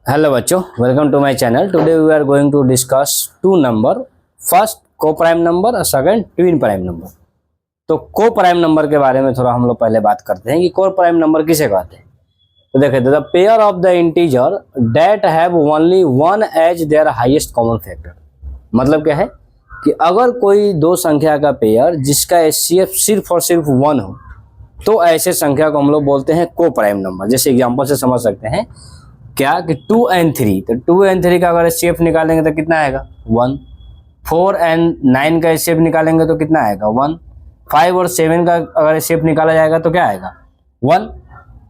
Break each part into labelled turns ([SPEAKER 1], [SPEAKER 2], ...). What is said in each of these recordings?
[SPEAKER 1] Hello बच्चों, welcome to my channel. Today we are going to discuss two number, first coprime number और second twin prime number. तो coprime number के बारे में थोड़ा हम लोग पहले बात करते हैं कि को प्राइम नंबर किसे कहते हैं। तो देखिए, the pair of the integer that have only one as their highest common factor. मतलब क्या है कि अगर कोई दो संख्या का पेयर जिसका एचसीएफ सिर्फ और सिर्फ वन हो तो ऐसे संख्या को हम लोग बोलते हैं को प्राइम नंबर। जैसे एग्जांपल से समझ सकते हैं क्या कि 2 and 3, तो 2 and 3 का अगर एचसीएफ निकालेंगे तो कितना आएगा 1। 4 and 9 का एचसीएफ निकालेंगे तो कितना आएगा 1। 5 और 7 का अगर एचसीएफ निकाला जाएगा तो क्या आएगा 1।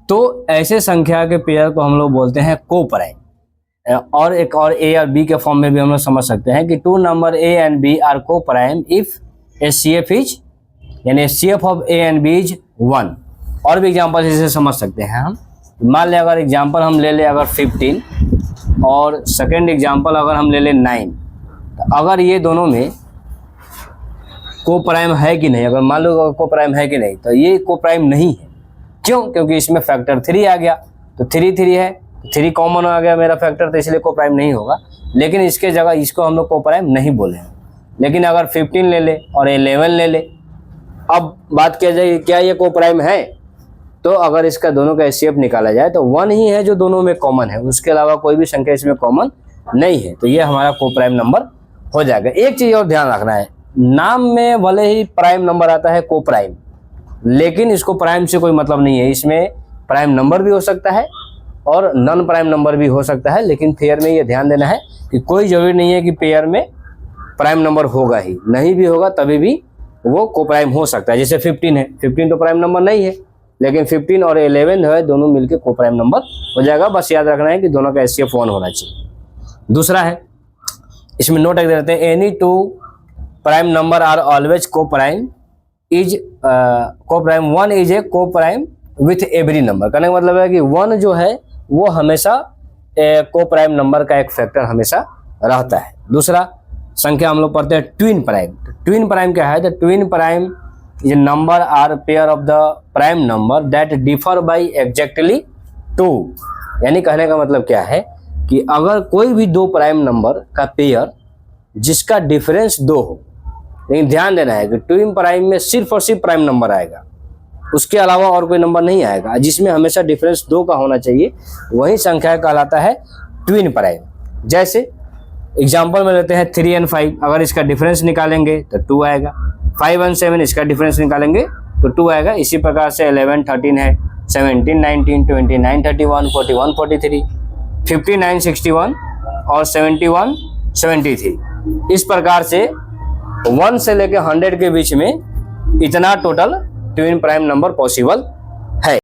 [SPEAKER 1] तो ऐसे संख्या के पेयर को हम लोग बोलते हैं को प्राइम। और एक और ए और बी के फॉर्म में भी हम लोग समझ सकते हैं कि two number A and B are coprime if HCF is, यानी HCF of A and B is 1। और भी एग्जांपल इसे समझ सकते हैं हम। मान लें अगर एग्जांपल हम ले लें अगर 15 और सेकंड एग्जांपल अगर हम ले लें 9, तो अगर ये दोनों में को प्राइम है कि नहीं, अगर मान लो को प्राइम है कि नहीं, तो ये को प्राइम नहीं है। क्यों? क्योंकि इसमें फैक्टर 3 आ गया, तो 3 3 है, 3 कॉमन आ गया मेरा फैक्टर, तो इसलिए को प्राइम नहीं होगा। लेकिन इसके जगह इसको हम लोग को प्राइम नहीं बोले। लेकिन अगर 15 ले ले और 11 ले ले, अब बात किया जाए क्या ये को प्राइम है, तो अगर इसका दोनों का एचसीएफ निकाला जाए तो 1 ही है जो दोनों में कॉमन है, उसके अलावा कोई भी संख्या इसमें कॉमन नहीं है, तो ये हमारा को प्राइम नंबर हो जाएगा। एक चीज और ध्यान रखना है, नाम में भले ही प्राइम नंबर आता है को प्राइम, लेकिन इसको प्राइम से कोई मतलब नहीं है। इसमें प्राइम नंबर भी हो सकता है और नॉन प्राइम नंबर भी हो सकता है, लेकिन पेयर में ये ध्यान देना है कि कोई जरूरी नहीं है कि पेयर में प्राइम नंबर होगा ही, नहीं भी होगा तभी भी वो को प्राइम हो सकता है। जैसे 15 है, 15 तो प्राइम नंबर नहीं है, लेकिन 15 और 11 है दोनों मिलके को प्राइम नंबर हो जाएगा। बस याद रखना है कि दोनों का एचसीएफ 1 होना चाहिए। दूसरा है, इसमें नोट रख देते हैं, any two prime number are always coprime is coprime 1 is a coprime with every number. कहने का मतलब है कि 1 जो है वो हमेशा को प्राइम नंबर का एक फैक्टर हमेशा रहता है। दूसरा संख्या हम लोग पढ़ते हैं ट्विन प्राइम। ट्विन प्राइम क्या है? द ट्विन प्राइम ये number are pair of the prime number that differ by exactly 2। यानी कहने का मतलब क्या है कि अगर कोई भी दो प्राइम नंबर का पेयर जिसका डिफरेंस 2 हो, लेकिन ध्यान देना है कि ट्विन प्राइम में सिर्फ और सिर्फ प्राइम नंबर आएगा, उसके अलावा और कोई नंबर नहीं आएगा, जिसमें हमेशा डिफरेंस 2 का होना चाहिए, वही संख्या कहलाता है ट्विन प्राइम। जैसे एग्जाम्पल में लेते हैं 3 and 5, अगर इसका डिफरेंस निकालेंगे तो 2 आएगा। 5 and 7 इसका डिफरेंस निकालेंगे तो 2 आएगा। इसी प्रकार से 11 13 है, 17 19 29 31 41 43, 59 61 और 71 73। इस प्रकार से 1 से लेकर 100 के बीच में इतना total twin prime number possible